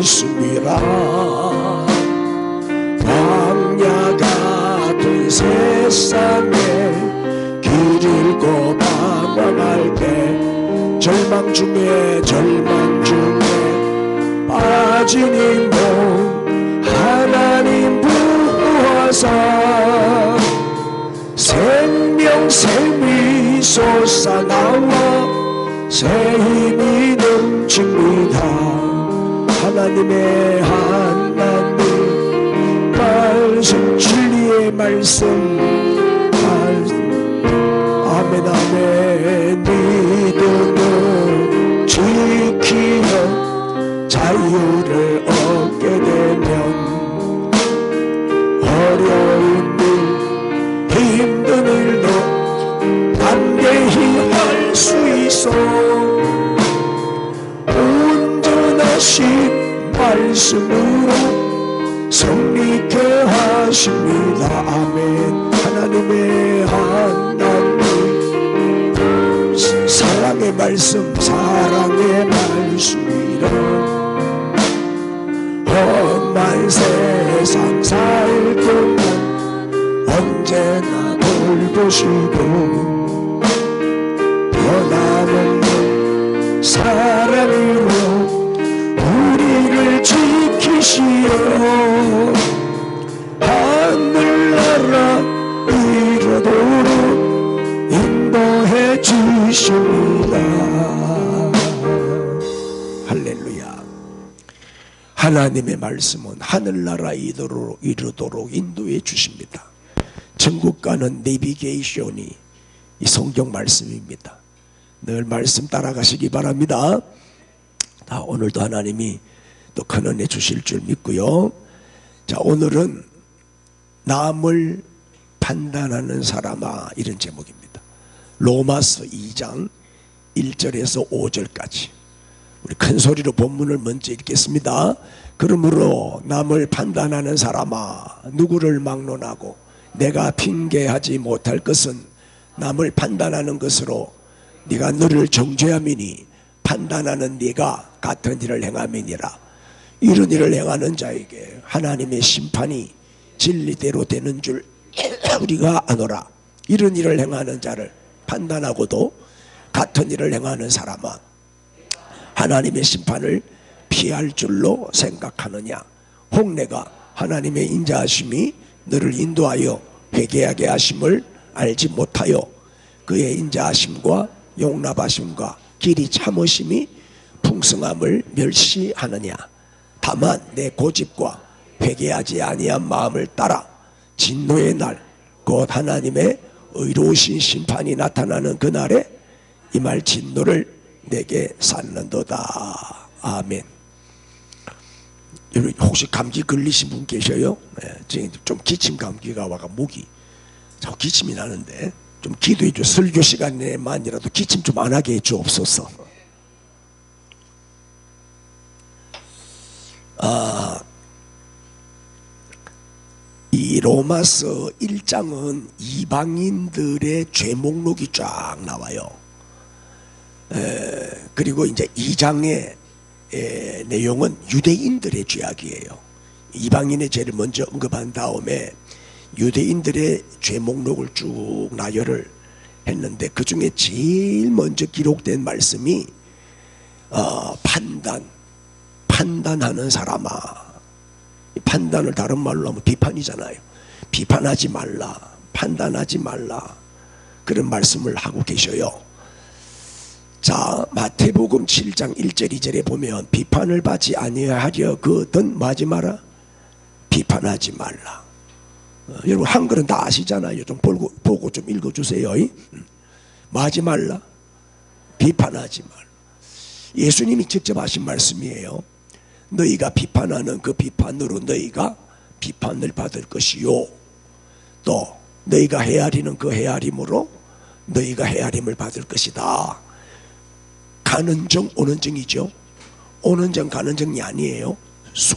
말씀이라. 광야 같은 세상에 길 잃고 방황할 때, 절망 중에 빠진 이 몸 하나님 부어서 생명샘이 솟아나와 새 힘이 넘칩니다. 하나님의 하나님 말씀, 진리의 말씀, 아멘 아멘. 믿음으로 지키며 자유를 얻게 되면 어려운 일, 힘든 일도 담대히 할 수 있어. 온전하신 말씀으로 성리케 하십니다. 아멘. 하나님의 하나님, 사랑의 말씀, 사랑의 말씀이라. 험한 세상 살 동안 언제나 돌보시고 변함없는 사랑으로 우리를 지키시오. 하늘나라 이르도록 인도해 주십니다. 할렐루야. 하나님의 말씀은 하늘나라 이르도록 인도해 주십니다. 천국 가는 내비게이션이 이 성경 말씀입니다. 늘 말씀 따라가시기 바랍니다. 자, 오늘도 하나님이 또 큰 은혜 주실 줄 믿고요. 자, 오늘은 남을 판단하는 사람아, 이런 제목입니다. 로마서 2장 1절에서 5절까지 우리 큰 소리로 본문을 먼저 읽겠습니다. 그러므로 남을 판단하는 사람아, 누구를 막론하고 내가 핑계하지 못할 것은 남을 판단하는 것으로 네가 너를 정죄함이니 판단하는 네가 같은 일을 행함이니라. 이런 일을 행하는 자에게 하나님의 심판이 진리대로 되는 줄 우리가 아노라. 이런 일을 행하는 자를 판단하고도 같은 일을 행하는 사람아, 하나님의 심판을 피할 줄로 생각하느냐. 혹 내가 하나님의 인자하심이 너를 인도하여 회개하게 하심을 알지 못하여 그의 인자하심과 용납하심과 길이 참으심이 풍성함을 멸시하느냐. 다만 내 고집과 회개하지 아니한 마음을 따라 진노의 날, 곧 하나님의 의로우신 심판이 나타나는 그날에 이 말 진노를 내게 샀는도다. 아멘. 여러분 혹시 감기 걸리신 분 계셔요? 네, 지금 좀 기침 감기가 와가 목이 자꾸 기침이 나는데 좀 기도해 줘. 설교 시간에만이라도 기침 좀 안 하게 해 주옵소서. 이 로마서 1장은 이방인들의 죄 목록이 쫙 나와요. 그리고 이제 2장의 내용은 유대인들의 죄악이에요. 이방인의 죄를 먼저 언급한 다음에 유대인들의 죄 목록을 쭉 나열을 했는데, 그 중에 제일 먼저 기록된 말씀이 판단하는 사람아. 판단을 다른 말로 하면 비판이잖아요. 비판하지 말라, 판단하지 말라, 그런 말씀을 하고 계셔요. 자, 마태복음 7장 1절 2절에 보면 비판을 받지 아니하려거든 뭐하지 마라? 비판하지 말라. 여러분 한글은 다 아시잖아요. 좀 보고 좀 읽어주세요. 뭐하지 말라? 비판하지 말라. 예수님이 직접 하신 말씀이에요. 너희가 비판하는 그 비판으로 너희가 비판을 받을 것이요, 또 너희가 헤아리는 그 헤아림으로 너희가 헤아림을 받을 것이다. 가는 정 오는 정이죠. 오는 정 가는 정이 아니에요.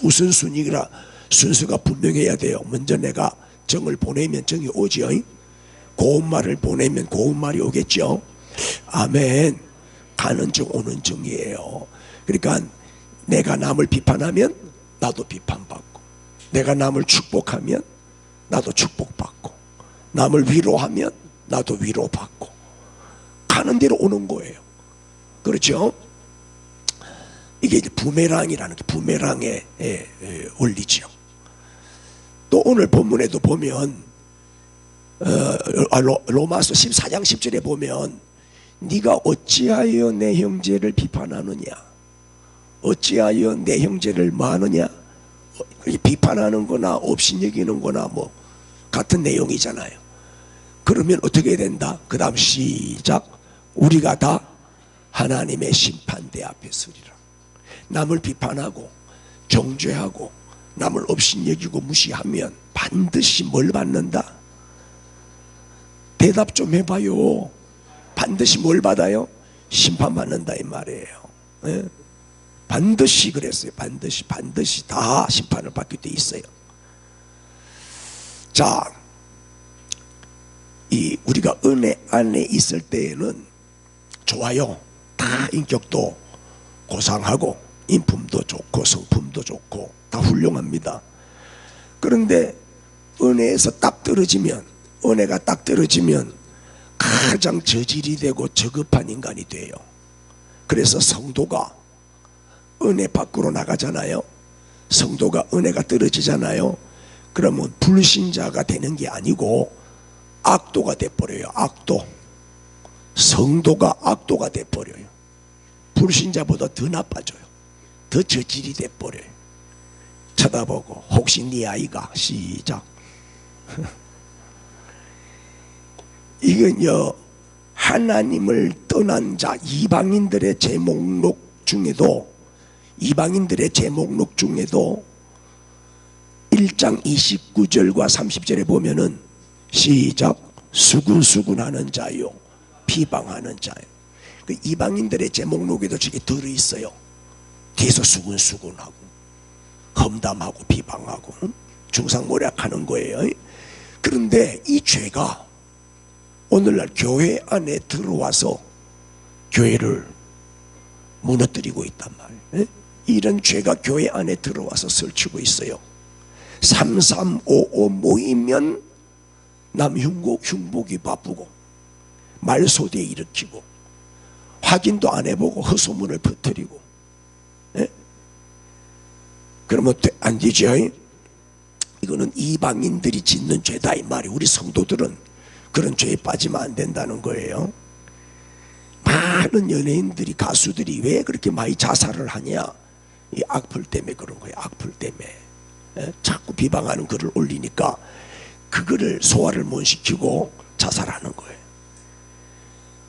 우선순위라 순서가 분명해야 돼요. 먼저 내가 정을 보내면 정이 오죠. 고운 말을 보내면 고운 말이 오겠죠. 아멘. 가는 정 오는 정이에요. 그러니까 내가 남을 비판하면 나도 비판받고, 내가 남을 축복하면 나도 축복받고, 남을 위로하면 나도 위로받고, 가는 대로 오는 거예요. 그렇죠? 이게 이제 부메랑이라는 게 부메랑의 원리죠. 또 오늘 본문에도 보면 로마서 14장 10절에 보면 네가 어찌하여 내 형제를 비판하느냐, 어찌하여 내 형제를 뭐하느냐, 비판하는 거나 업신여기는 거나 뭐 같은 내용이잖아요. 그러면 어떻게 된다? 그 다음 시작. 우리가 다 하나님의 심판대 앞에 서리라. 남을 비판하고 정죄하고 남을 업신여기고 무시하면 반드시 뭘 받는다? 대답 좀 해봐요. 반드시 뭘 받아요? 심판받는다 이 말이에요. 예? 반드시 그랬어요. 반드시 다 심판을 받게 돼 있어요. 자, 우리가 은혜 안에 있을 때에는 좋아요. 다 인격도 고상하고 인품도 좋고 성품도 좋고 다 훌륭합니다. 그런데 은혜에서 딱 떨어지면, 은혜가 딱 떨어지면 가장 저질이 되고 저급한 인간이 돼요. 그래서 성도가 은혜 밖으로 나가잖아요. 성도가 은혜가 떨어지잖아요. 그러면 불신자가 되는 게 아니고 악도가 돼버려요. 악도. 성도가 악도가 돼버려요. 불신자보다 더 나빠져요. 더 저질이 돼버려요. 쳐다보고 혹시 네 아이가 시작. 이건요, 하나님을 떠난 자 이방인들의 제목록 중에도 1장 29절과 30절에 보면은 시작. 수군수군하는 자요 비방하는 자요. 그 이방인들의 제목록에도 저게 들어있어요. 계속 수군수군하고 험담하고 비방하고 중상모략하는 거예요. 그런데 이 죄가 오늘날 교회 안에 들어와서 교회를 무너뜨리고 있단 말이에요. 이런 죄가 교회 안에 들어와서 설치고 있어요. 3355 모이면 남 흉복이 바쁘고 말소대 일으키고 확인도 안 해보고 헛소문을 퍼뜨리고, 그러면 안 되죠. 이거는 이방인들이 짓는 죄다 이 말이에요. 우리 성도들은 그런 죄에 빠지면 안 된다는 거예요. 많은 연예인들이, 가수들이 왜 그렇게 많이 자살을 하냐? 이 악플 때문에 그런 거예요. 악플 때문에. 자꾸 비방하는 글을 올리니까 그거를 소화를 못 시키고 자살하는 거예요.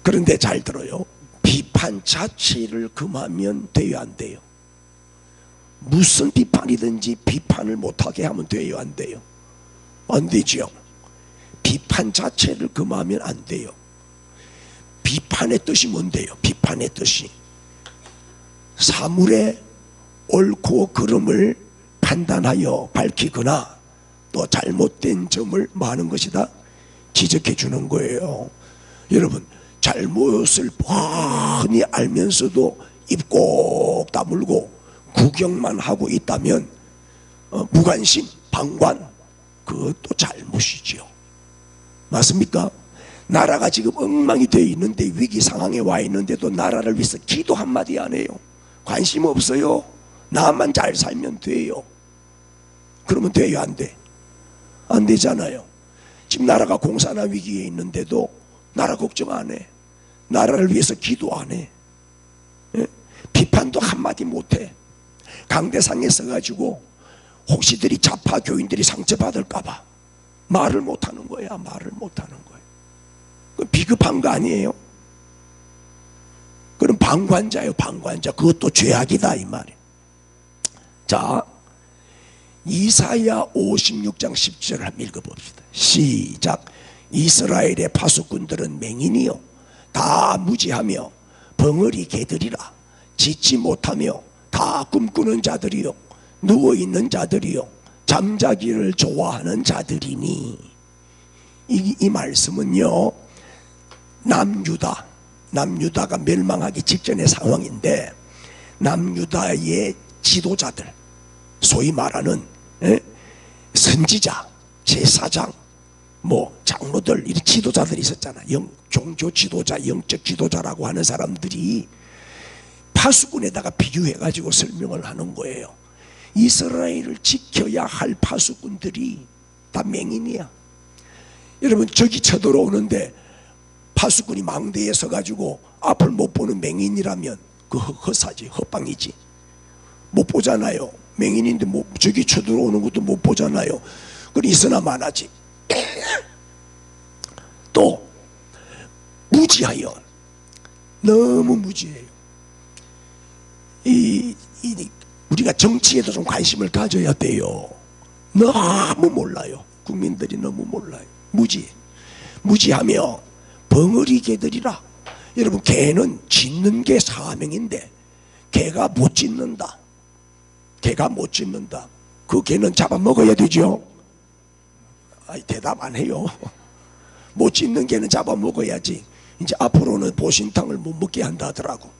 그런데 잘 들어요. 비판 자체를 금하면 돼요, 안 돼요? 무슨 비판이든지 비판을 못하게 하면 돼요, 안 돼요? 안 되죠. 비판 자체를 금하면 안 돼요. 비판의 뜻이 뭔데요? 비판의 뜻이 사물의 옳고 그름을 판단하여 밝히거나 또 잘못된 점을 많은 것이다 지적해 주는 거예요. 여러분, 잘못을 뻔히 알면서도 입 꼭 다물고 구경만 하고 있다면 무관심, 방관, 그것도 잘못이지요. 맞습니까? 나라가 지금 엉망이 되어 있는데, 위기 상황에 와 있는데도 나라를 위해서 기도 한마디 안 해요. 관심 없어요. 나만 잘 살면 돼요. 그러면 돼요, 안 돼? 안 되잖아요. 지금 나라가 공산화 위기에 있는데도 나라 걱정 안 해. 나라를 위해서 기도 안 해. 비판도 한마디 못 해. 강대상에 서가지고 혹시들이 좌파 교인들이 상처받을까봐 말을 못하는 거야. 말을 못하는 거예요. 비겁한 거 아니에요? 그럼 방관자예요. 방관자. 그것도 죄악이다 이 말이에요. 자, 이사야 56장 10절을 한번 읽어봅시다. 시작. 이스라엘의 파수꾼들은 맹인이요 다 무지하며 벙어리 개들이라. 짓지 못하며 다 꿈꾸는 자들이요 누워있는 자들이요 잠자기를 좋아하는 자들이니. 이 말씀은요, 남유다가 멸망하기 직전의 상황인데, 남유다의 지도자들, 소위 말하는 선지자, 제사장, 뭐 장로들, 이런 지도자들이 있었잖아. 종교 지도자, 영적 지도자라고 하는 사람들이 파수꾼에다가 비유해 가지고 설명을 하는 거예요. 이스라엘을 지켜야 할 파수꾼들이 다 맹인이야. 여러분, 적이 쳐들어오는데 파수꾼이 망대에 서가지고 앞을 못 보는 맹인이라면 그 허사지, 헛방이지. 못 보잖아요. 맹인인데 뭐 적이 쳐들어오는 것도 못 보잖아요. 그건 있으나 마나지. 또 무지하여, 너무 무지해요. 우리가 정치에도 좀 관심을 가져야 돼요. 너무 몰라요. 국민들이 너무 몰라요. 무지하며 벙어리 개들이라. 여러분, 개는 짖는 게 사명인데 개가 못 짖는다. 개가 못 짖는다. 그 개는 잡아먹어야 되죠. 대답 안 해요. 못 짖는 개는 잡아먹어야지. 이제 앞으로는 보신탕을 못 먹게 한다 하더라고.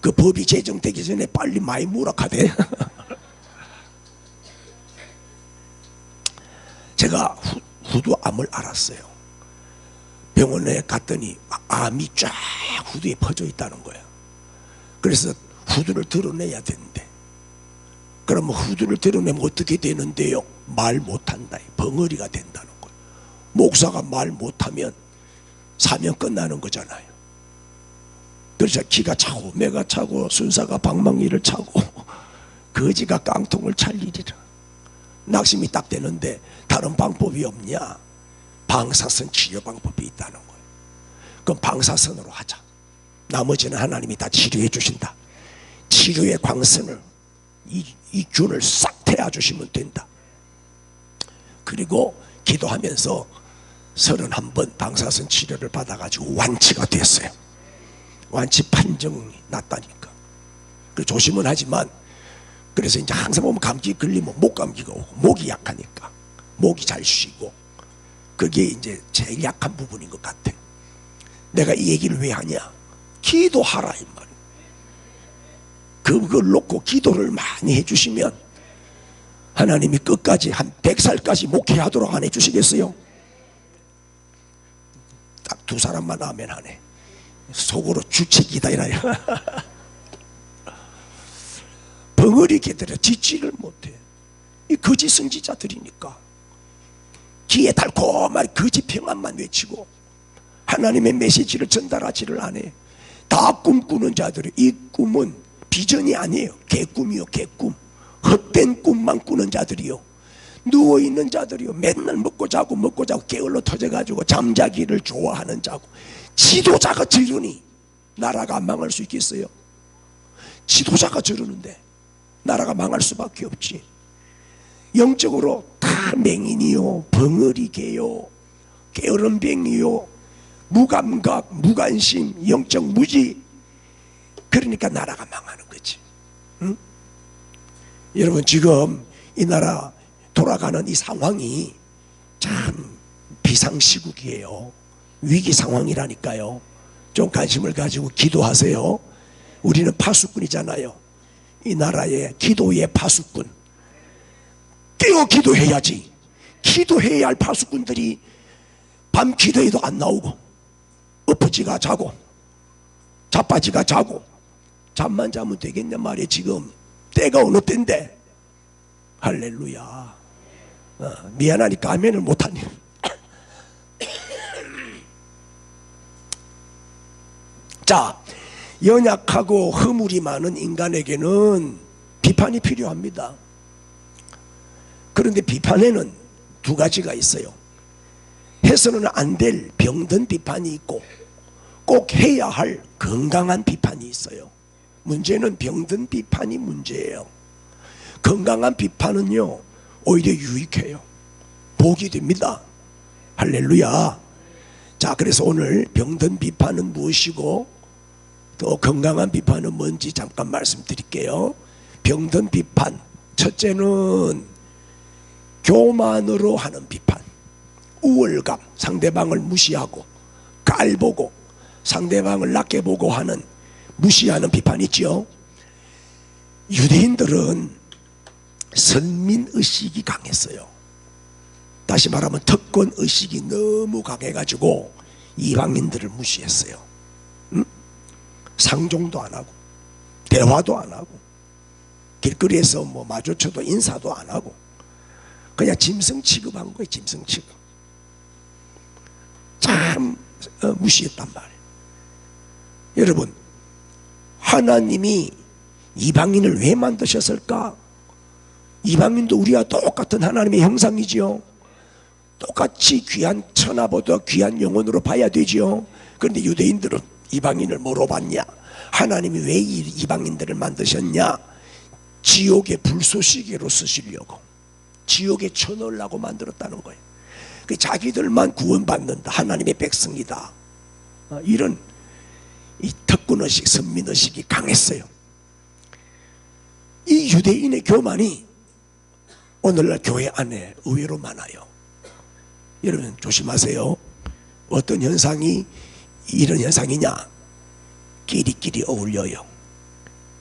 그 법이 제정되기 전에 빨리 많이 무락하대. 제가 후두암을 알았어요. 병원에 갔더니 암이 쫙 후두에 퍼져 있다는 거야. 그래서 후두를 드러내야 되는데, 그러면 후두를 드러내면 어떻게 되는데요? 말 못한다. 벙어리가 된다는 거예요. 목사가 말 못하면 사명 끝나는 거잖아요. 그래서 기가 차고 매가 차고 순사가 방망이를 차고 거지가 깡통을 찰 일이라. 낙심이 딱 되는데 다른 방법이 없냐? 방사선 치료 방법이 있다는 거예요. 그럼 방사선으로 하자. 나머지는 하나님이 다 치료해 주신다. 치료의 광선을, 이 균을 싹 태워 주시면 된다. 그리고 기도하면서 31번 방사선 치료를 받아가지고 완치가 됐어요. 완치 판정이 났다니까. 그 조심은 하지만, 그래서 이제 항상 보면 감기 걸리면 목감기가 오고, 목이 약하니까 목이 잘 쉬고, 그게 이제 제일 약한 부분인 것 같아. 내가 이 얘기를 왜 하냐? 기도하라 이 말. 그걸 놓고 기도를 많이 해주시면 하나님이 끝까지 한 100살까지 목회하도록 안 해주시겠어요? 딱 두 사람만 아멘 하네. 속으로 주책이다 이라요. 벙어리 개들은 짓지를 못해. 이 거짓 선지자들이니까 귀에 달콤한 거짓 평안만 외치고 하나님의 메시지를 전달하지를 않아요. 다 꿈꾸는 자들이, 이 꿈은 비전이 아니에요. 개꿈이요, 개꿈. 헛된 꿈만 꾸는 자들이요, 누워있는 자들이요, 맨날 먹고 자고 게을러 터져가지고 잠자기를 좋아하는 자고. 지도자가 저러니 나라가 망할 수 있겠어요? 지도자가 저러는데 나라가 망할 수밖에 없지. 영적으로 다 맹인이요, 벙어리개요, 게으름뱅이요, 무감각, 무관심, 영적 무지. 그러니까 나라가 망하는 거지. 응? 여러분, 지금 이 나라 돌아가는 이 상황이 참 비상시국이에요. 위기 상황이라니까요. 좀 관심을 가지고 기도하세요. 우리는 파수꾼이잖아요. 이 나라의 기도의 파수꾼. 깨어 기도해야지. 기도해야 할 파수꾼들이 밤 기도해도 안 나오고, 엎어지가 자고 자빠지가 자고, 잠만 자면 되겠냐 말이에요. 지금 때가 어느 때인데. 할렐루야. 미안하니까 아멘을 못하니. 자, 연약하고 허물이 많은 인간에게는 비판이 필요합니다. 그런데 비판에는 두 가지가 있어요. 해서는 안 될 병든 비판이 있고 꼭 해야 할 건강한 비판이 있어요. 문제는 병든 비판이 문제예요. 건강한 비판은요, 오히려 유익해요. 복이 됩니다. 할렐루야. 자, 그래서 오늘 병든 비판은 무엇이고 또 건강한 비판은 뭔지 잠깐 말씀드릴게요. 병든 비판, 첫째는 교만으로 하는 비판. 우월감, 상대방을 무시하고 깔보고 상대방을 낮게 보고 하는, 무시하는 비판 있죠. 유대인들은 선민의식이 강했어요. 다시 말하면 특권의식이 너무 강해가지고 이방인들을 무시했어요. 상종도 안 하고 대화도 안 하고 길거리에서 뭐 마주쳐도 인사도 안 하고 그냥 짐승 취급한 거예요. 짐승 취급. 참 무시했단 말이에요. 여러분, 하나님이 이방인을 왜 만드셨을까? 이방인도 우리와 똑같은 하나님의 형상이지요. 똑같이 귀한 천하보다 귀한 영혼으로 봐야 되지요. 그런데 유대인들은 이방인을 뭐로 봤냐? 하나님이 왜 이방인들을 만드셨냐? 지옥의 불쏘시개로 쓰시려고, 지옥에 쳐넣으려고 만들었다는 거예요. 자기들만 구원받는다, 하나님의 백성이다, 이런 이 특권의식, 선민의식이 강했어요. 이 유대인의 교만이 오늘날 교회 안에 의외로 많아요. 여러분 조심하세요. 어떤 현상이 이런 현상이냐? 끼리끼리 어울려요.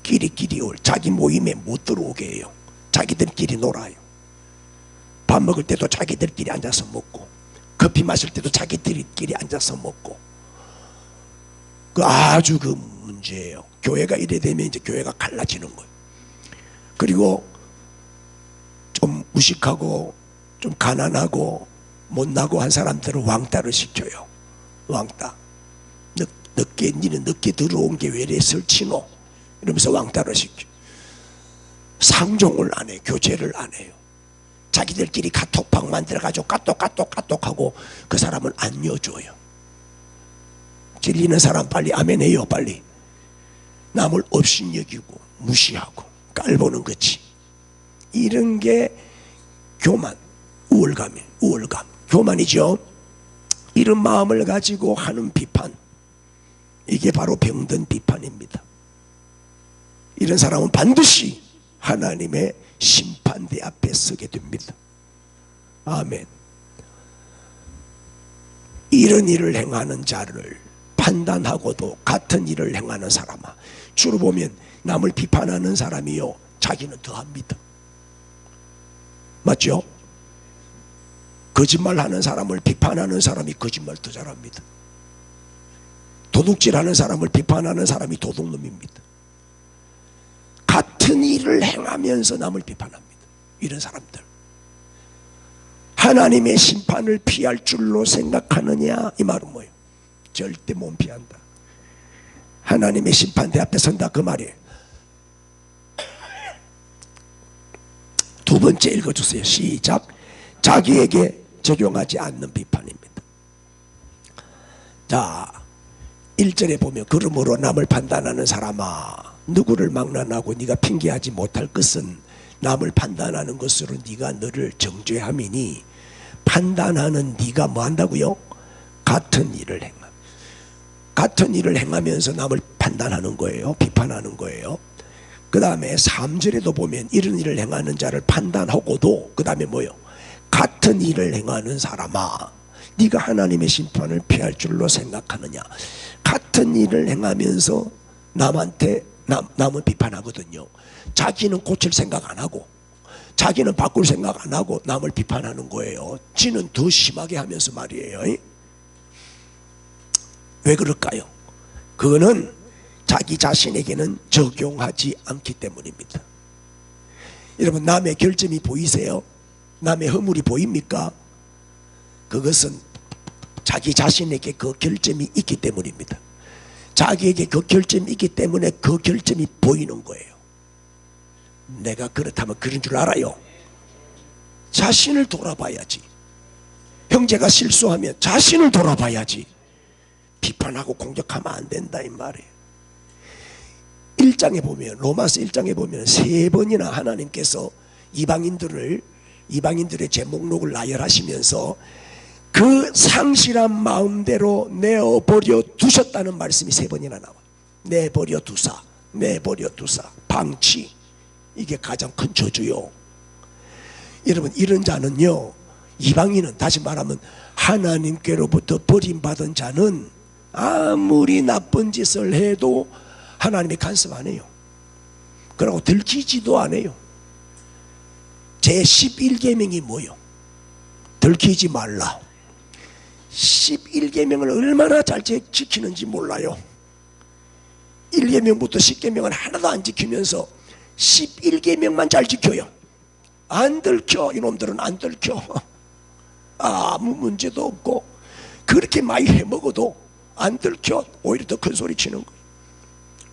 끼리끼리 자기 모임에 못 들어오게 해요. 자기들끼리 놀아요. 밥 먹을 때도 자기들끼리 앉아서 먹고, 커피 마실 때도 자기들끼리 앉아서 먹고, 아주 그 문제예요. 교회가 이래 되면 이제 교회가 갈라지는 거예요. 그리고 좀 무식하고 좀 가난하고 못나고 한 사람들은 왕따를 시켜요. 왕따. 늦게, 니는 늦게 들어온 게 왜 이래 설치노? 이러면서 왕따를 시켜. 상종을 안 해요. 교제를 안 해요. 자기들끼리 카톡방 만들어가지고 까똑하고 그 사람을 안 여줘요. 질리는 사람 빨리 아멘 해요. 빨리. 남을 업신여기고 무시하고 깔보는 거지. 이런 게 교만, 우월감이에요. 우월감, 교만이죠. 이런 마음을 가지고 하는 비판, 이게 바로 병든 비판입니다. 이런 사람은 반드시 하나님의 심판대 앞에 서게 됩니다. 아멘. 이런 일을 행하는 자를 판단하고도 같은 일을 행하는 사람아, 주로 보면 남을 비판하는 사람이요, 자기는 더합니다. 맞죠? 거짓말하는 사람을 비판하는 사람이 거짓말 더 잘합니다. 도둑질하는 사람을 비판하는 사람이 도둑놈입니다. 같은 일을 행하면서 남을 비판합니다. 이런 사람들. 하나님의 심판을 피할 줄로 생각하느냐? 이 말은 뭐예요? 절대 못 피한다. 하나님의 심판대 앞에 선다, 그 말이에요. 두 번째 읽어주세요. 시작. 자기에게 적용하지 않는 비판입니다. 자, 1절에 보면 그러므로 남을 판단하는 사람아, 누구를 막론하고 네가 핑계하지 못할 것은 남을 판단하는 것으로 네가 너를 정죄함이니, 판단하는 네가 뭐 한다고요? 같은 일을 행함. 같은 일을 행하면서 남을 판단하는 거예요. 비판하는 거예요. 그 다음에 3절에도 보면 이런 일을 행하는 자를 판단하고도, 그 다음에 뭐요? 같은 일을 행하는 사람아, 네가 하나님의 심판을 피할 줄로 생각하느냐? 같은 일을 행하면서 남은 비판하거든요. 자기는 고칠 생각 안 하고, 자기는 바꿀 생각 안 하고 남을 비판하는 거예요. 지는 더 심하게 하면서 말이에요. 왜 그럴까요? 그거는 자기 자신에게는 적용하지 않기 때문입니다. 여러분, 남의 결점이 보이세요? 남의 허물이 보입니까? 그것은 자기 자신에게 그 결점이 있기 때문입니다. 자기에게 그 결점이 있기 때문에 그 결점이 보이는 거예요. 내가 그렇다면 그런 줄 알아요. 자신을 돌아봐야지. 형제가 실수하면 자신을 돌아봐야지. 비판하고 공격하면 안 된다, 이 말이에요. 1장에 보면, 로마서 1장에 보면 3번이나 하나님께서 이방인들의 제목록을 나열하시면서 그 상실한 마음대로 내어버려 두셨다는 말씀이 3번이나 나와요. 내버려 두사, 방치. 이게 가장 큰 저주요. 여러분, 이런 자는요, 이방인은, 다시 말하면 하나님께로부터 버림받은 자는 아무리 나쁜 짓을 해도 하나님이 간섭 안 해요. 그러고 들키지도 않아요. 제11계명이 뭐요? 들키지 말라. 11계명을 얼마나 잘 지키는지 몰라요. 1계명부터 10계명은 하나도 안 지키면서 11계명만 잘 지켜요. 안 들켜. 이놈들은 안 들켜. 아무 문제도 없고 그렇게 많이 해먹어도 안 들켜. 오히려 더 큰 소리 치는 거예요.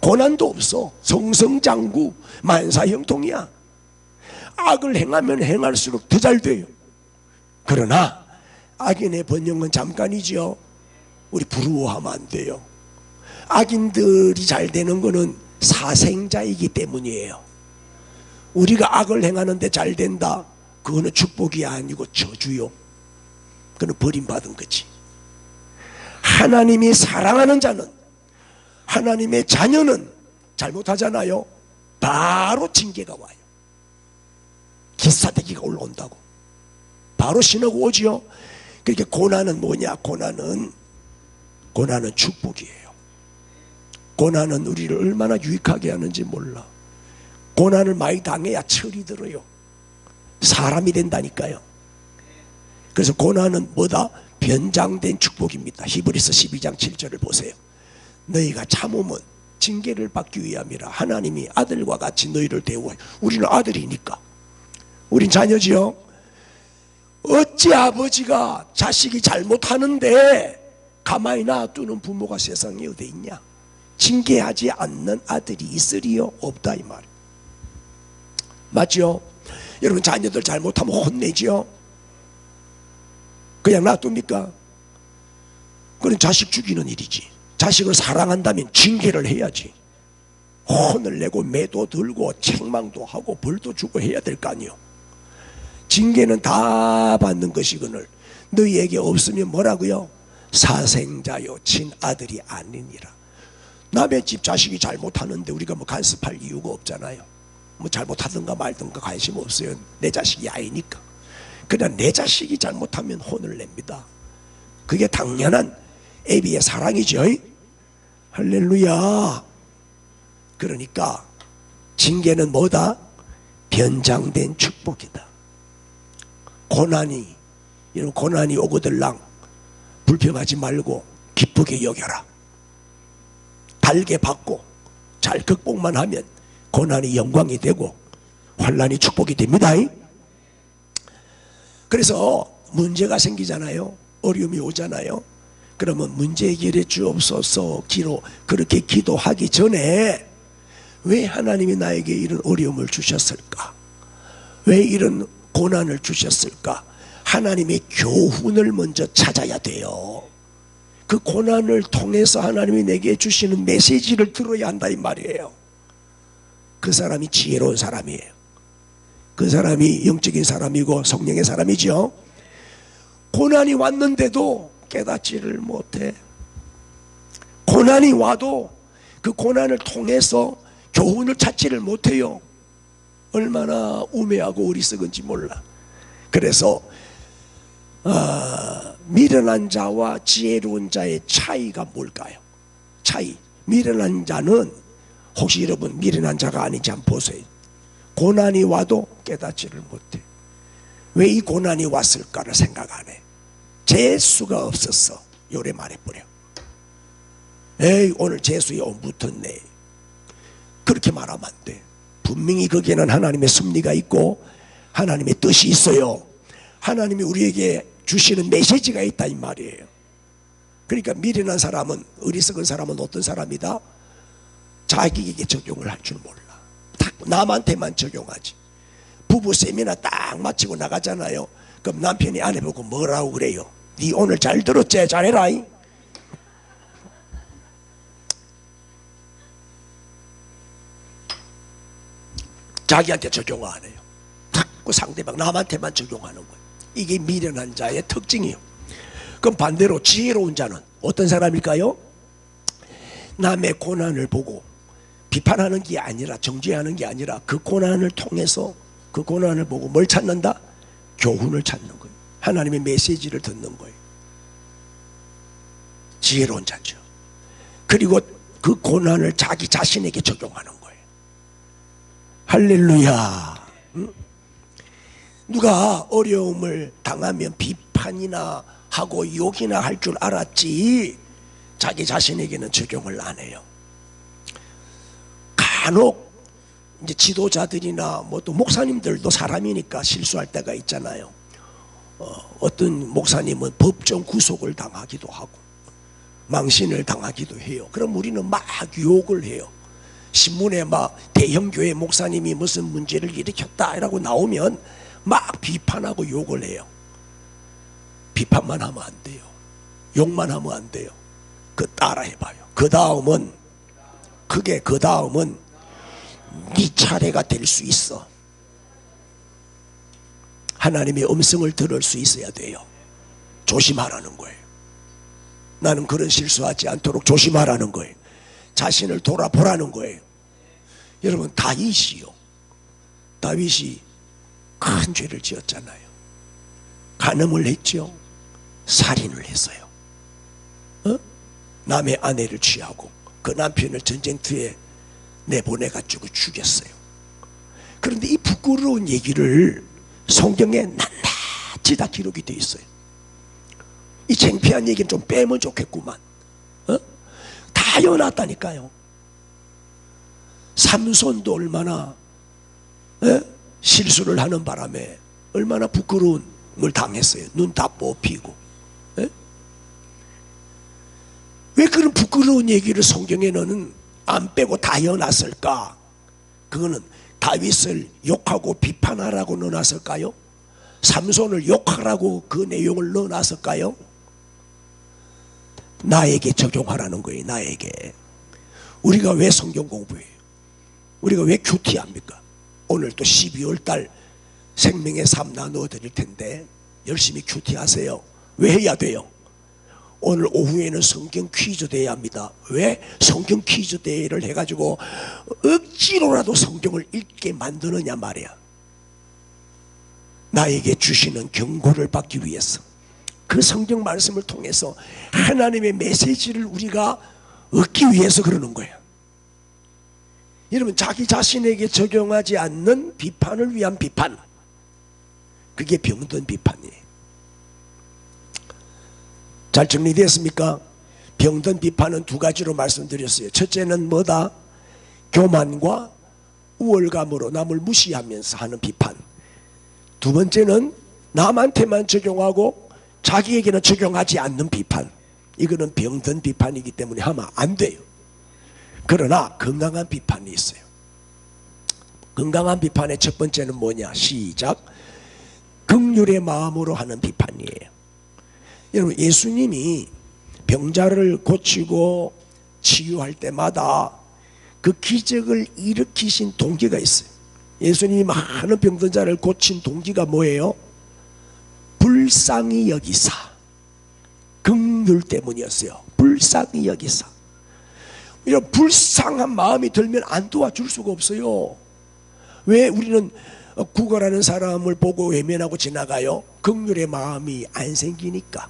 고난도 없어. 성성장구 만사형통이야. 악을 행하면 행할수록 더 잘 돼요. 그러나 악인의 번영은 잠깐이죠. 우리 부러워하면 안 돼요. 악인들이 잘 되는 것은 사생자이기 때문이에요. 우리가 악을 행하는데 잘 된다, 그거는 축복이 아니고 저주요. 그거는 버림받은 거지. 하나님이 사랑하는 자는, 하나님의 자녀는 잘못하잖아요. 바로 징계가 와요. 기사대기가 올라온다고. 바로 신호가 오지요. 그러니까 고난은 뭐냐? 고난은 축복이에요. 고난은 우리를 얼마나 유익하게 하는지 몰라. 고난을 많이 당해야 철이 들어요. 사람이 된다니까요. 그래서 고난은 뭐다? 변장된 축복입니다. 히브리서 12장 7절을 보세요. 너희가 참으면 징계를 받기 위함이라. 하나님이 아들과 같이 너희를 대우하여. 우리는 아들이니까, 우린 자녀지요. 어찌 아버지가 자식이 잘못하는데 가만히 놔두는 부모가 세상에 어디 있냐? 징계하지 않는 아들이 있으리요? 없다, 이 말. 맞죠? 여러분, 자녀들 잘못하면 혼내지요? 그냥 놔둡니까? 그건 자식 죽이는 일이지. 자식을 사랑한다면 징계를 해야지. 혼을 내고 매도 들고 책망도 하고 벌도 주고 해야 될 거 아니요. 징계는 다 받는 것이거늘 너희에게 없으면 뭐라고요? 사생자요 친아들이 아니니라. 남의 집 자식이 잘못하는데 우리가 뭐 간섭할 이유가 없잖아요. 뭐 잘못하든가 말든가 관심 없어요. 내 자식이 아니니까. 그냥 내 자식이 잘못하면 혼을 냅니다. 그게 당연한 애비의 사랑이죠. 할렐루야. 그러니까 징계는 뭐다? 변장된 축복이다. 고난이, 이런 고난이 오거들랑 불평하지 말고 기쁘게 여겨라. 달게 받고 잘 극복만 하면 고난이 영광이 되고 환난이 축복이 됩니다. 그래서 문제가 생기잖아요. 어려움이 오잖아요. 그러면 문제 해결해 주옵소서 기로 그렇게 기도하기 전에 왜 하나님이 나에게 이런 어려움을 주셨을까? 왜 이런 고난을 주셨을까? 하나님의 교훈을 먼저 찾아야 돼요. 그 고난을 통해서 하나님이 내게 주시는 메시지를 들어야 한다, 이 말이에요. 그 사람이 지혜로운 사람이에요. 그 사람이 영적인 사람이고 성령의 사람이죠. 고난이 왔는데도 깨닫지를 못해. 고난이 와도 그 고난을 통해서 교훈을 찾지를 못해요. 얼마나 우매하고 어리석은지 몰라. 그래서 미련한 자와 지혜로운 자의 차이가 뭘까요? 차이. 미련한 자는, 혹시 여러분 미련한 자가 아닌지 한번 보세요. 고난이 와도 깨닫지를 못해. 왜 이 고난이 왔을까를 생각 안 해. 재수가 없었어. 요래 말해버려. 에이, 오늘 재수에 온 붙었네. 그렇게 말하면 안 돼. 분명히 거기에는 하나님의 섭리가 있고 하나님의 뜻이 있어요. 하나님이 우리에게 주시는 메시지가 있다, 이 말이에요. 그러니까 미련한 사람은, 어리석은 사람은 어떤 사람이다? 자기에게 적용을 할 줄 몰라. 딱 남한테만 적용하지. 부부 세미나 딱 마치고 나가잖아요. 그럼 남편이 아내 보고 뭐라고 그래요? 네 오늘 잘 들었지? 잘해라. 자기한테 적용 안 해요. 자꾸 상대방 남한테만 적용하는 거예요. 이게 미련한 자의 특징이에요. 그럼 반대로 지혜로운 자는 어떤 사람일까요? 남의 고난을 보고 비판하는 게 아니라, 정죄하는 게 아니라 그 고난을 통해서, 그 고난을 보고 뭘 찾는다? 교훈을 찾는 거예요. 하나님의 메시지를 듣는 거예요. 지혜로운 자죠. 그리고 그 고난을 자기 자신에게 적용하는 거예요. 할렐루야. 누가 어려움을 당하면 비판이나 하고 욕이나 할 줄 알았지 자기 자신에게는 적용을 안 해요. 간혹 이제 지도자들이나 뭐 또 목사님들도 사람이니까 실수할 때가 있잖아요. 어떤 목사님은 법정 구속을 당하기도 하고 망신을 당하기도 해요. 그럼 우리는 막 욕을 해요. 신문에 막 대형교회 목사님이 무슨 문제를 일으켰다라고 나오면 막 비판하고 욕을 해요. 비판만 하면 안 돼요. 욕만 하면 안 돼요. 그 따라 해봐요. 그 다음은 네 차례가 될 수 있어. 하나님의 음성을 들을 수 있어야 돼요. 조심하라는 거예요. 나는 그런 실수하지 않도록 조심하라는 거예요. 자신을 돌아보라는 거예요. 여러분, 다윗이 큰 죄를 지었잖아요. 간음을 했죠. 살인을 했어요. 남의 아내를 취하고 그 남편을 전쟁터에 내보내가지고 죽였어요. 그런데 이 부끄러운 얘기를 성경에 낱낱이 다 기록이 되어 있어요. 이 창피한 얘기는 좀 빼면 좋겠구만. 다 해놨다니까요. 삼손도 얼마나 실수를 하는 바람에 얼마나 부끄러움을 당했어요. 눈 다 뽑히고. 왜 그런 부끄러운 얘기를 성경에는 안 빼고 다 해놨을까? 그거는 다윗을 욕하고 비판하라고 넣어놨을까요? 삼손을 욕하라고 그 내용을 넣어놨을까요? 나에게 적용하라는 거예요. 나에게. 우리가 왜 성경 공부해요? 우리가 왜 큐티합니까? 오늘 또 12월달 생명의 삶 나누어 드릴 텐데 열심히 큐티하세요. 왜 해야 돼요? 오늘 오후에는 성경 퀴즈 대회 합니다. 왜? 성경 퀴즈 대회를 해가지고 억지로라도 성경을 읽게 만드느냐 말이야. 나에게 주시는 경고를 받기 위해서, 그 성경 말씀을 통해서 하나님의 메시지를 우리가 얻기 위해서 그러는 거예요. 여러분, 자기 자신에게 적용하지 않는 비판을 위한 비판, 그게 병든 비판이에요. 잘 정리되었습니까? 병든 비판은 두 가지로 말씀드렸어요. 첫째는 뭐다? 교만과 우월감으로 남을 무시하면서 하는 비판. 두 번째는 남한테만 적용하고 자기에게는 적용하지 않는 비판. 이거는 병든 비판이기 때문에 하면 안 돼요. 그러나 건강한 비판이 있어요. 건강한 비판의 첫 번째는 뭐냐? 시작. 긍휼의 마음으로 하는 비판이에요. 여러분, 예수님이 병자를 고치고 치유할 때마다 그 기적을 일으키신 동기가 있어요. 예수님이 많은 병든 자를 고친 동기가 뭐예요? 불쌍히 여기사, 긍휼 때문이었어요. 불쌍히 여기사. 이런 불쌍한 마음이 들면 안 도와줄 수가 없어요. 왜 우리는 구걸하는 사람을 보고 외면하고 지나가요? 긍휼의 마음이 안 생기니까.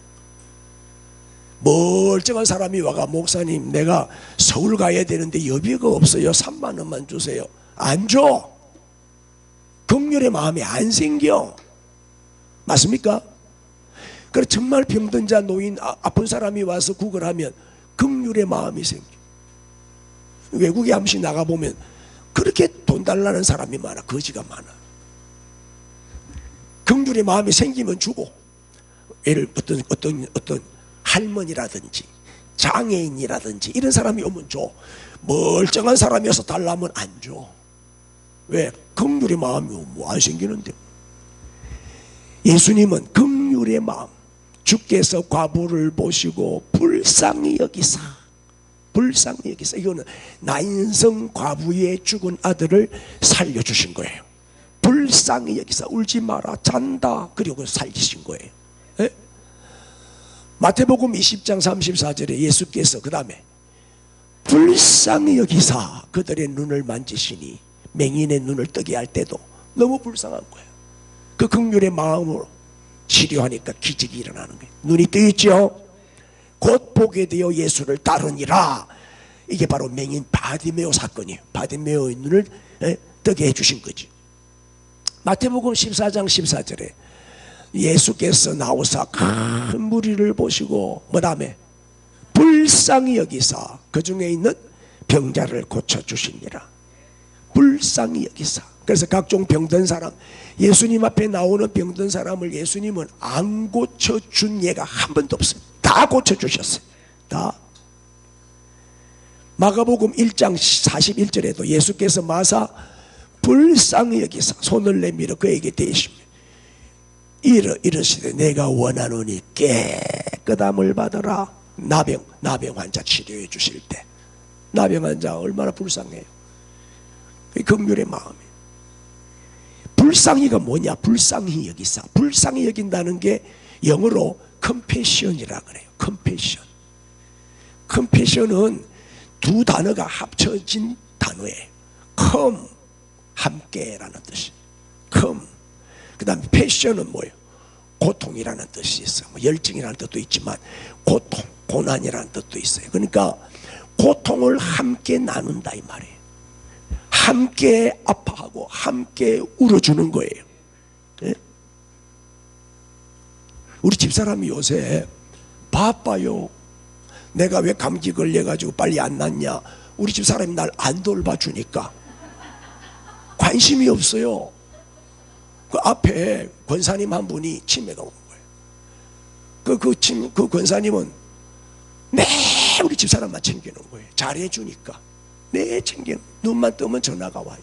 멀쩡한 사람이 와가 목사님 내가 서울 가야 되는데 여비가 없어요. 3만 원만 주세요. 안 줘. 긍휼의 마음이 안 생겨. 맞습니까? 그래, 정말 병든 자, 노인, 아픈 사람이 와서 구걸하면 긍휼의 마음이 생겨. 외국에 한 번씩 나가보면 그렇게 돈 달라는 사람이 많아. 거지가 많아. 긍휼의 마음이 생기면 주고, 예를 어떤 할머니라든지 장애인이라든지 이런 사람이 오면 줘. 멀쩡한 사람이어서 달라면 안 줘. 왜? 긍휼의 마음이 뭐 안 생기는데. 예수님은 긍휼의 마음, 주께서 과부를 보시고 불쌍히 여기사, 불쌍히 여기사. 이거는 나인성 과부의 죽은 아들을 살려주신 거예요. 불쌍히 여기사, 울지 마라, 잔다, 그리고 살리신 거예요. 에? 마태복음 20장 34절에 예수께서 그 다음에 불쌍히 여기사 그들의 눈을 만지시니, 맹인의 눈을 뜨게 할 때도 너무 불쌍한 거예요. 그 긍휼의 마음으로 치료하니까 기적이 일어나는 거예요. 눈이 뜨였죠. 곧 보게 되어 예수를 따르니라. 이게 바로 맹인 바디메오 사건이에요. 바디메오의 눈을 뜨게 해주신 거지. 마태복음 14장 14절에 예수께서 나오사 큰 무리를 보시고 뭐 다음에 불쌍히 여기사 그 중에 있는 병자를 고쳐주시니라. 불쌍히 여기사. 그래서 각종 병든 사람, 예수님 앞에 나오는 병든 사람을 예수님은 안 고쳐준 예가 한 번도 없어요. 다 고쳐주셨어요. 다. 마가복음 1장 41절에도 예수께서 마사 불쌍히 여기사 손을 내밀어 그에게 대시며 이르시되 내가 원하노니 깨끗함을 받으라. 나병 환자 치료해 주실 때 나병 환자 얼마나 불쌍해요. 긍휼의 마음이에요. 불쌍히가 뭐냐? 불쌍히 여기사. 불쌍히 여긴다는 게 영어로 compassion이라 그래요. compassion은 두 단어가 합쳐진 단어예요. come 함께라는 뜻이. come. 그 다음에 passion은 뭐예요? 고통이라는 뜻이 있어요. 뭐 열정이라는 뜻도 있지만 고통, 고난이라는 뜻도 있어요. 그러니까 고통을 함께 나눈다 이 말이에요. 함께 아파하고 함께 울어주는 거예요. 네? 우리 집사람이 요새 바빠요. 내가 왜 감기 걸려가지고 빨리 안 낫냐. 우리 집사람이 날 안 돌봐주니까 관심이 없어요. 그 앞에 권사님 한 분이 치매가 온 거예요. 그 권사님은 매 우리 집사람만 챙기는 거예요. 잘해주니까 매 챙기는. 눈만 뜨면 전화가 와요.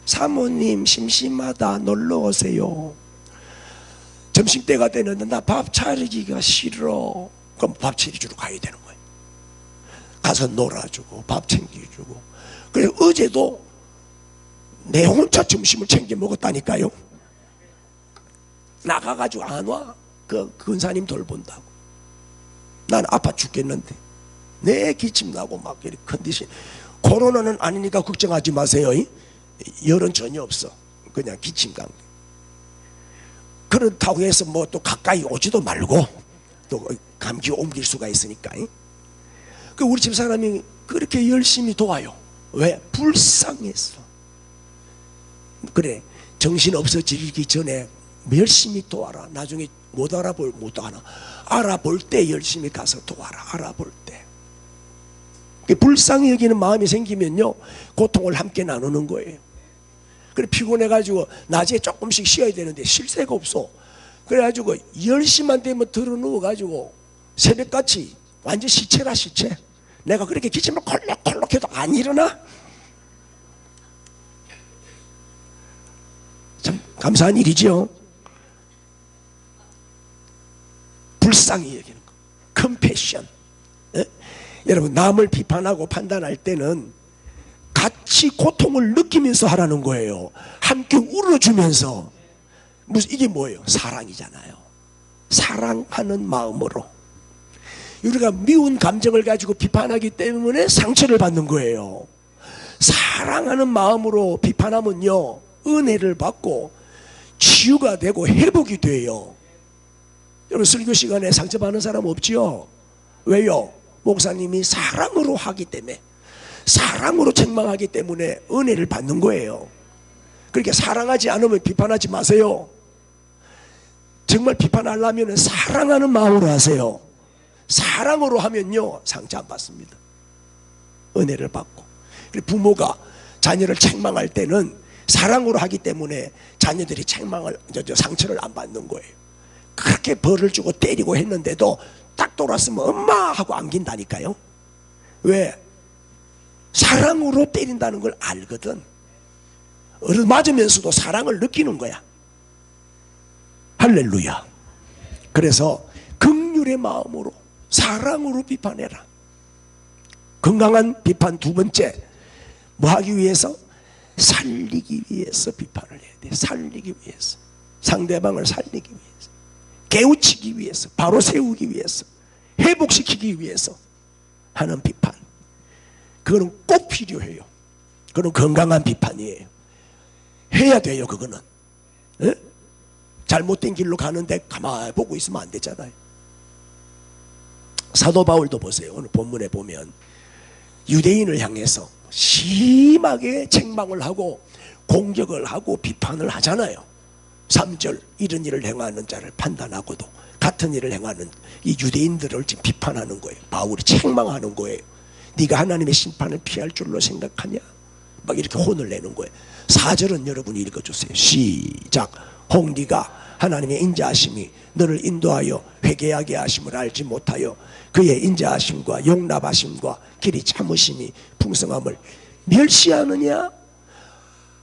사모님 심심하다 놀러 오세요. 점심때가 되는데 나 밥 차리기가 싫어. 그럼 밥 차려주러 가야 되는 거예요. 가서 놀아주고 밥 챙겨주고. 그래서 어제도 내 혼자 점심을 챙겨 먹었다니까요. 나가가지고 안 와. 그 근사님 돌본다고. 난 아파 죽겠는데 내 기침 나고 막 이렇게 컨디션. 코로나는 아니니까 걱정하지 마세요. 열은 전혀 없어. 그냥 기침 감기. 그렇다고 해서 뭐 또 가까이 오지도 말고 또 감기 옮길 수가 있으니까. 그 우리 집사람이 그렇게 열심히 도와요. 왜? 불쌍해서. 그래, 정신 없어지기 전에 열심히 도와라. 나중에 못 알아볼 때 열심히 가서 도와라. 알아볼 때. 불쌍히 여기는 마음이 생기면요 고통을 함께 나누는 거예요. 그래 피곤해가지고 낮에 조금씩 쉬어야 되는데 쉴 새가 없어. 그래가지고 10시만 되면 들어 누워가지고 새벽같이 완전 시체라 시체. 내가 그렇게 기침을 콜록콜록 해도 안 일어나. 참 감사한 일이죠. 불쌍히 여기는 거. 컴패션. 여러분 남을 비판하고 판단할 때는 같이 고통을 느끼면서 하라는 거예요. 함께 울어주면서. 무슨 이게 뭐예요? 사랑이잖아요. 사랑하는 마음으로. 우리가 미운 감정을 가지고 비판하기 때문에 상처를 받는 거예요. 사랑하는 마음으로 비판하면요 은혜를 받고 치유가 되고 회복이 돼요. 여러분 설교 시간에 상처받는 사람 없지요? 왜요? 목사님이 사랑으로 하기 때문에, 사랑으로 책망하기 때문에 은혜를 받는 거예요. 그렇게 사랑하지 않으면 비판하지 마세요. 정말 비판하려면 사랑하는 마음으로 하세요. 사랑으로 하면요 상처 안 받습니다. 은혜를 받고. 그리고 부모가 자녀를 책망할 때는 사랑으로 하기 때문에 자녀들이 상처를 안 받는 거예요. 그렇게 벌을 주고 때리고 했는데도 딱 돌았으면 엄마 하고 안긴다니까요. 왜? 사랑으로 때린다는 걸 알거든. 맞으면서도 사랑을 느끼는 거야. 할렐루야. 그래서 긍휼의 마음으로 사랑으로 비판해라. 건강한 비판 두 번째, 뭐 하기 위해서? 살리기 위해서 비판을 해야 돼. 살리기 위해서. 상대방을 살리기 위해서, 깨우치기 위해서, 바로 세우기 위해서, 회복시키기 위해서 하는 비판. 그거는 꼭 필요해요. 그건 건강한 비판이에요. 해야 돼요. 그거는. 에? 잘못된 길로 가는데 가만히 보고 있으면 안 되잖아요. 사도 바울도 보세요. 오늘 본문에 보면 유대인을 향해서 심하게 책망을 하고 공격을 하고 비판을 하잖아요. 3절 이런 일을 행하는 자를 판단하고도 같은 일을 행하는 이 유대인들을 지금 비판하는 거예요. 바울이 책망하는 거예요. 네가 하나님의 심판을 피할 줄로 생각하냐? 막 이렇게 혼을 내는 거예요. 4절은 여러분이 읽어주세요. 시작. 혹 네가 하나님의 인자하심이 너를 인도하여 회개하게 하심을 알지 못하여 그의 인자하심과 용납하심과 길이 참으심이 풍성함을 멸시하느냐?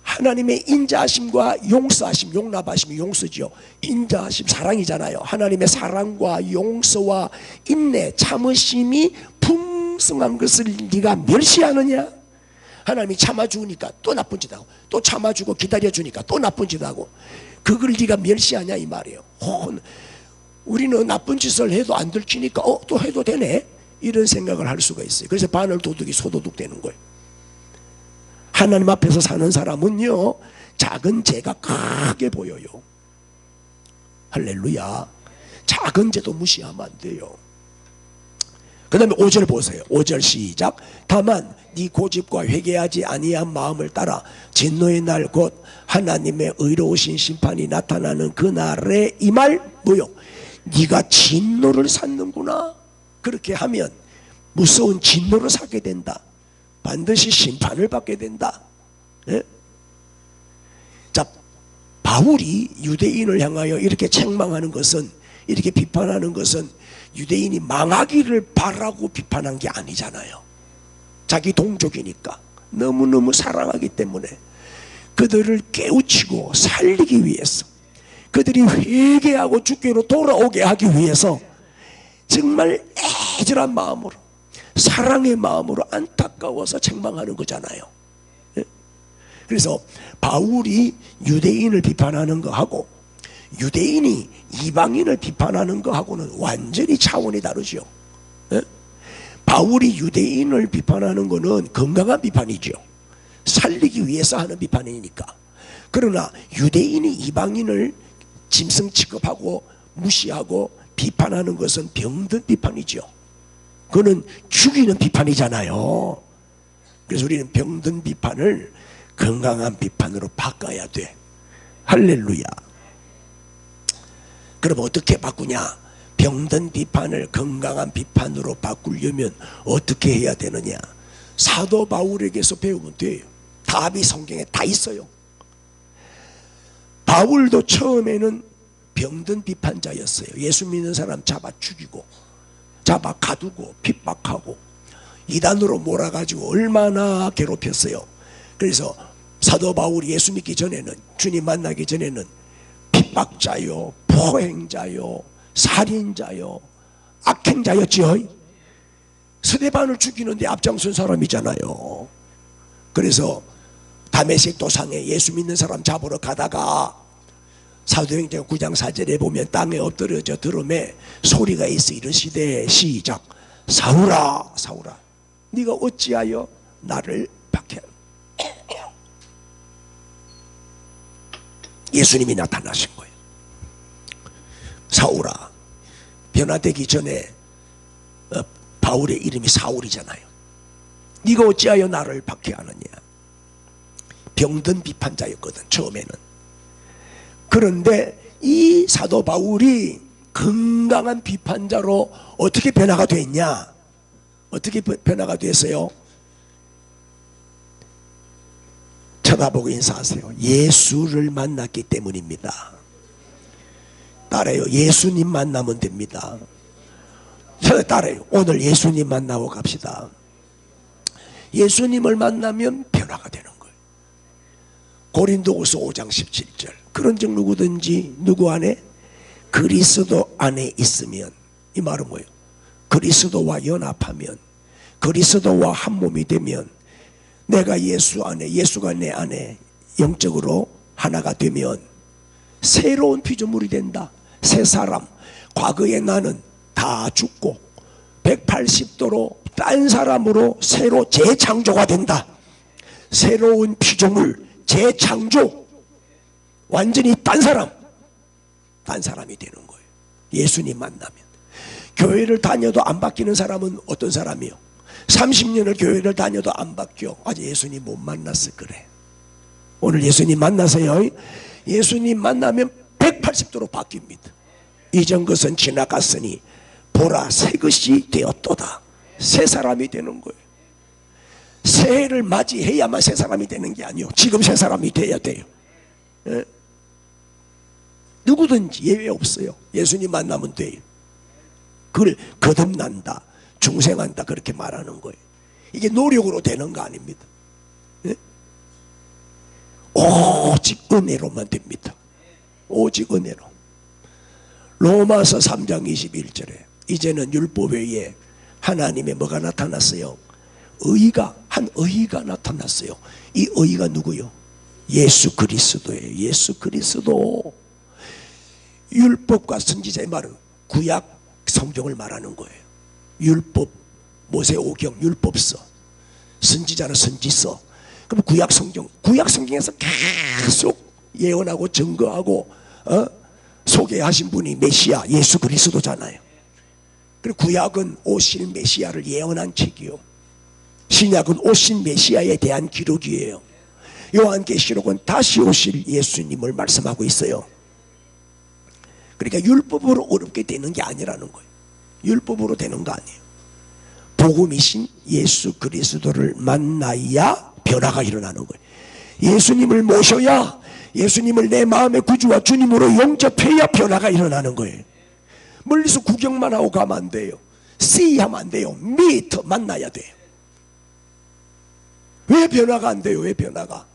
하나님의 인자하심과 용서하심, 용납하심이 용서지요. 인자하심 사랑이잖아요. 하나님의 사랑과 용서와 인내, 참으심이 풍성한 것을 네가 멸시하느냐? 하나님이 참아주니까 또 나쁜 짓 하고, 또 참아주고 기다려주니까 또 나쁜 짓 하고, 그걸 네가 멸시하냐 이 말이에요. 우리는 나쁜 짓을 해도 안 들키니까 또 해도 되네, 이런 생각을 할 수가 있어요. 그래서 바늘 도둑이 소도둑 되는 거예요. 하나님 앞에서 사는 사람은요, 작은 죄가 크게 보여요. 할렐루야. 작은 죄도 무시하면 안 돼요. 그 다음에 5절 보세요. 5절 시작. 다만 네 고집과 회개하지 아니한 마음을 따라 진노의 날 곧 하나님의 의로우신 심판이 나타나는 그날에 이 말 뭐요? 네가 진노를 샀는구나. 그렇게 하면 무서운 진노를 사게 된다. 반드시 심판을 받게 된다. 예? 자, 바울이 유대인을 향하여 이렇게 책망하는 것은, 이렇게 비판하는 것은 유대인이 망하기를 바라고 비판한 게 아니잖아요. 자기 동족이니까 너무너무 사랑하기 때문에 그들을 깨우치고 살리기 위해서, 그들이 회개하고 주께로 돌아오게 하기 위해서 정말 애절한 마음으로, 사랑의 마음으로 안타까워서 책망하는 거잖아요. 그래서 바울이 유대인을 비판하는 거하고 유대인이 이방인을 비판하는 거하고는 완전히 차원이 다르죠. 바울이 유대인을 비판하는 거는 건강한 비판이죠. 살리기 위해서 하는 비판이니까. 그러나 유대인이 이방인을 짐승 취급하고 무시하고 비판하는 것은 병든 비판이죠. 그거는 죽이는 비판이잖아요. 그래서 우리는 병든 비판을 건강한 비판으로 바꿔야 돼. 할렐루야. 그럼 어떻게 바꾸냐? 병든 비판을 건강한 비판으로 바꾸려면 어떻게 해야 되느냐? 사도 바울에게서 배우면 돼요. 답이 성경에 다 있어요. 바울도 처음에는 병든 비판자였어요. 예수 믿는 사람 잡아 죽이고, 잡아 가두고, 핍박하고, 이단으로 몰아가지고 얼마나 괴롭혔어요. 그래서 사도 바울이 예수 믿기 전에는, 주님 만나기 전에는 핍박자요, 포행자요, 살인자요, 악행자였지요. 스데반을 죽이는데 앞장선 사람이잖아요. 그래서 다메섹 도상에 예수 믿는 사람 잡으러 가다가 사도행전 9장 4절에 보면 땅에 엎드려져 들음에 소리가 있어 이르시되 시작. 사울아 사울아 네가 어찌하여 나를 박해하느냐. 예수님이 나타나신 거예요. 사울아, 변화되기 전에 바울의 이름이 사울이잖아요. 네가 어찌하여 나를 박해하느냐. 병든 비판자였거든 처음에는. 그런데 이 사도 바울이 건강한 비판자로 어떻게 변화가 됐냐? 어떻게 변화가 됐어요? 쳐다보고 인사하세요. 예수를 만났기 때문입니다. 따라요. 예수님 만나면 됩니다. 따라요. 오늘 예수님 만나고 갑시다. 예수님을 만나면 변화가 되는 거예요. 고린도후서 5장 17절. 그런즉 누구든지 누구 안에 그리스도 안에 있으면, 이 말은 뭐예요? 그리스도와 연합하면, 그리스도와 한 몸이 되면, 내가 예수 안에, 예수가 내 안에 영적으로 하나가 되면 새로운 피조물이 된다. 새 사람. 과거에 나는 다 죽고 180도로 딴 사람으로 새로 재창조가 된다. 새로운 피조물, 재창조. 완전히 딴 사람, 딴 사람이 되는 거예요. 예수님 만나면. 교회를 다녀도 안 바뀌는 사람은 어떤 사람이요? 30년을 교회를 다녀도 안 바뀌어. 아직 예수님 못 만났어. 그래. 오늘 예수님 만나세요. 예수님 만나면 180도로 바뀝니다. 이전 것은 지나갔으니 보라 새 것이 되었도다. 새 사람이 되는 거예요. 새해를 맞이해야만 새 사람이 되는 게 아니에요. 지금 새 사람이 돼야 돼요. 예? 누구든지 예외 없어요. 예수님 만나면 돼요. 그걸 거듭난다, 중생한다 그렇게 말하는 거예요. 이게 노력으로 되는 거 아닙니다. 예? 오직 은혜로만 됩니다. 오직 은혜로. 로마서 3장 21절에 이제는 율법 외에 하나님의 뭐가 나타났어요? 의가, 한 의가 나타났어요. 이 의가 누구요? 예수 그리스도예요. 예수 그리스도. 율법과 선지자의 말은 구약 성경을 말하는 거예요. 율법, 모세오경, 율법서, 선지자는 선지서. 그럼 구약 성경에서 계속 예언하고 증거하고 소개하신 분이 메시아 예수 그리스도잖아요. 그리고 구약은 오실 메시아를 예언한 책이요, 신약은 오신 메시아에 대한 기록이에요. 요한계시록은 다시 오실 예수님을 말씀하고 있어요. 그러니까 율법으로 어렵게 되는 게 아니라는 거예요. 율법으로 되는 거 아니에요. 복음이신 예수 그리스도를 만나야 변화가 일어나는 거예요. 예수님을 모셔야, 예수님을 내 마음의 구주와 주님으로 영접해야 변화가 일어나는 거예요. 멀리서 구경만 하고 가면 안 돼요. see 하면 안 돼요. meet, 만나야 돼요. 왜 변화가 안 돼요? 왜 변화가?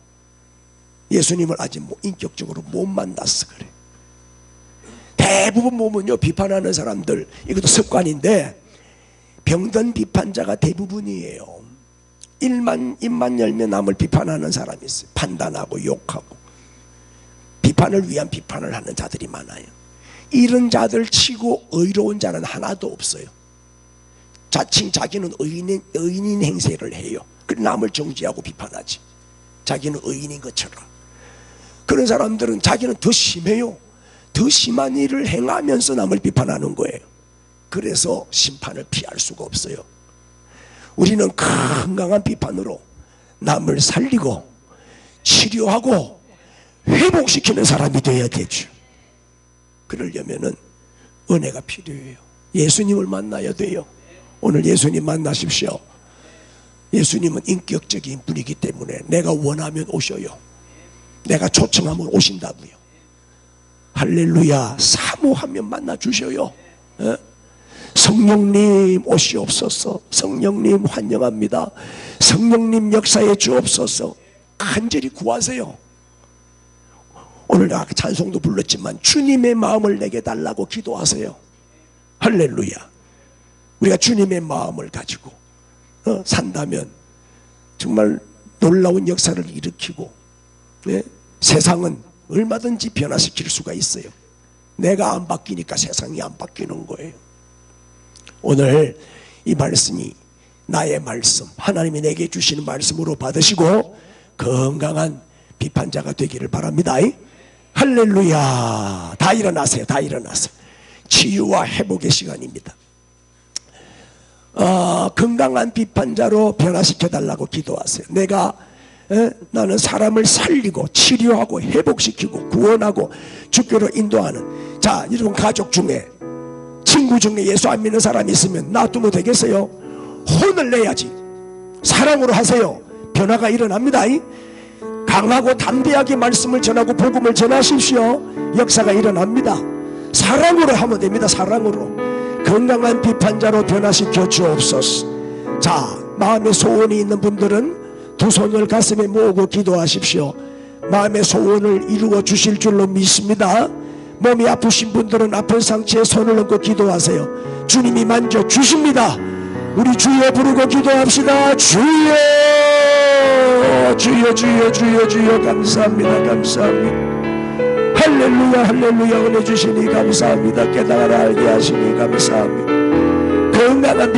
예수님을 아직 인격적으로 못 만났어 그래. 대부분 보면요, 비판하는 사람들, 이것도 습관인데 병든 비판자가 대부분이에요. 입만 열면 남을 비판하는 사람이 있어요. 판단하고 욕하고 비판을 위한 비판을 하는 자들이 많아요. 이런 자들 치고 의로운 자는 하나도 없어요. 자칭 자기는 의인인 행세를 해요. 그래 남을 정죄하고 비판하지. 자기는 의인인 것처럼. 그런 사람들은 자기는 더 심해요. 더 심한 일을 행하면서 남을 비판하는 거예요. 그래서 심판을 피할 수가 없어요. 우리는 건강한 비판으로 남을 살리고 치료하고 회복시키는 사람이 되어야 되죠. 그러려면은 은혜가 필요해요. 예수님을 만나야 돼요. 오늘 예수님 만나십시오. 예수님은 인격적인 분이기 때문에 내가 원하면 오셔요. 내가 초청하면 오신다고요. 할렐루야. 사모하면 만나 주셔요. 성령님 오시옵소서. 성령님 환영합니다. 성령님 역사해 주옵소서. 간절히 구하세요. 오늘 아까 찬송도 불렀지만 주님의 마음을 내게 달라고 기도하세요. 할렐루야. 우리가 주님의 마음을 가지고 산다면 정말 놀라운 역사를 일으키고, 세상은 얼마든지 변화시킬 수가 있어요. 내가 안 바뀌니까 세상이 안 바뀌는 거예요. 오늘 이 말씀이 나의 말씀, 하나님이 내게 주시는 말씀으로 받으시고 건강한 비판자가 되기를 바랍니다. 할렐루야. 다 일어나세요. 다 일어나세요. 치유와 회복의 시간입니다. 건강한 비판자로 변화시켜달라고 기도하세요. 나는 사람을 살리고 치료하고 회복시키고 구원하고 주께로 인도하는, 자, 여러분 가족 중에 친구 중에 예수 안 믿는 사람이 있으면 놔두면 되겠어요? 혼을 내야지. 사랑으로 하세요. 변화가 일어납니다. 강하고 담대하게 말씀을 전하고 복음을 전하십시오. 역사가 일어납니다. 사랑으로 하면 됩니다. 사랑으로. 건강한 비판자로 변화시켜 주옵소서. 자, 마음에 소원이 있는 분들은 두 손을 가슴에 모으고 기도하십시오. 마음의 소원을 이루어 주실 줄로 믿습니다. 몸이 아프신 분들은 아픈 상처에 손을 얹고 기도하세요. 주님이 만져 주십니다. 우리 주여 부르고 기도합시다. 주여, 주여, 주여, 주여, 주여. 감사합니다. 감사합니다. 할렐루야, 할렐루야. 은혜 주시니 감사합니다. 깨달아 알게 하시니 감사합니다. 건강한